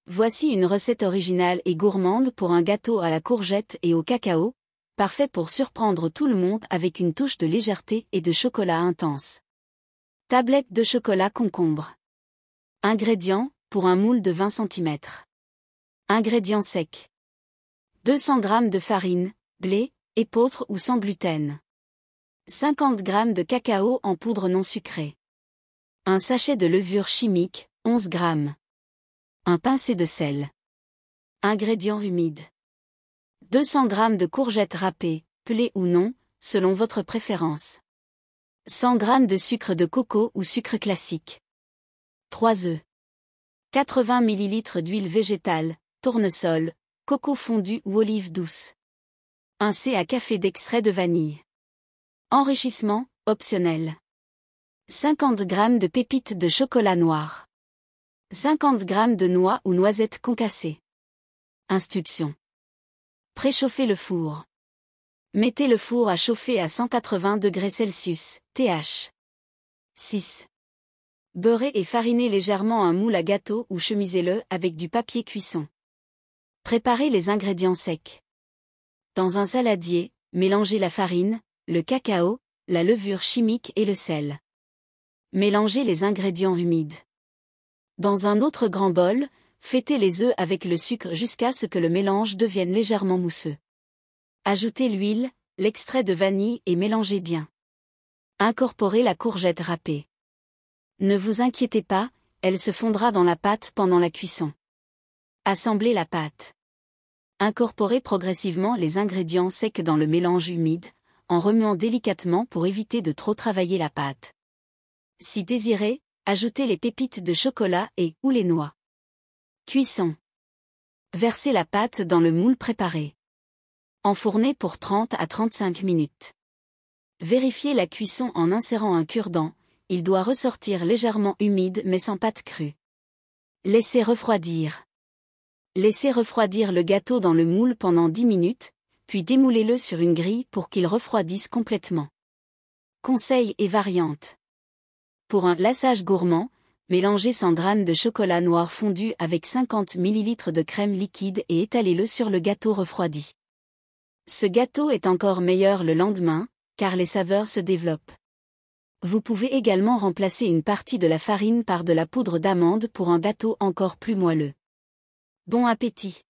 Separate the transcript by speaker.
Speaker 1: Voici une recette originale et gourmande pour un gâteau à la courgette et au cacao, parfait pour surprendre tout le monde avec une touche de légèreté et de chocolat intense. Tablette de chocolat concombre. Ingrédients, pour un moule de 20 cm. Ingrédients secs. 200 g de farine, blé, épeautre ou sans gluten. 50 g de cacao en poudre non sucrée. Un sachet de levure chimique, 11 g. Un pincé de sel. Ingrédients humides. 200 g de courgettes râpées, pelées ou non, selon votre préférence. 100 g de sucre de coco ou sucre classique. 3 œufs. 80 ml d'huile végétale, tournesol, coco fondu ou olive douce. 1 c à café d'extrait de vanille. Enrichissement, optionnel. 50 g de pépites de chocolat noir. 50 g de noix ou noisettes concassées. Instructions. Préchauffez le four. Mettez le four à chauffer à 180 degrés Celsius, TH. 6. Beurrez et farinez légèrement un moule à gâteau ou chemisez-le avec du papier cuisson. Préparez les ingrédients secs. Dans un saladier, mélangez la farine, le cacao, la levure chimique et le sel. Mélangez les ingrédients humides. Dans un autre grand bol, fêtez les œufs avec le sucre jusqu'à ce que le mélange devienne légèrement mousseux. Ajoutez l'huile, l'extrait de vanille et mélangez bien. Incorporez la courgette râpée. Ne vous inquiétez pas, elle se fondra dans la pâte pendant la cuisson. Assemblez la pâte. Incorporez progressivement les ingrédients secs dans le mélange humide, en remuant délicatement pour éviter de trop travailler la pâte. Si désiré, ajoutez les pépites de chocolat ou les noix. Cuisson. Versez la pâte dans le moule préparé. Enfournez pour 30 à 35 minutes. Vérifiez la cuisson en insérant un cure-dent, il doit ressortir légèrement humide mais sans pâte crue. Laissez refroidir. Laissez refroidir le gâteau dans le moule pendant 10 minutes, puis démoulez-le sur une grille pour qu'il refroidisse complètement. Conseils et variantes. Pour un glaçage gourmand, mélangez 100 g de chocolat noir fondu avec 50 ml de crème liquide et étalez-le sur le gâteau refroidi. Ce gâteau est encore meilleur le lendemain, car les saveurs se développent. Vous pouvez également remplacer une partie de la farine par de la poudre d'amande pour un gâteau encore plus moelleux. Bon appétit!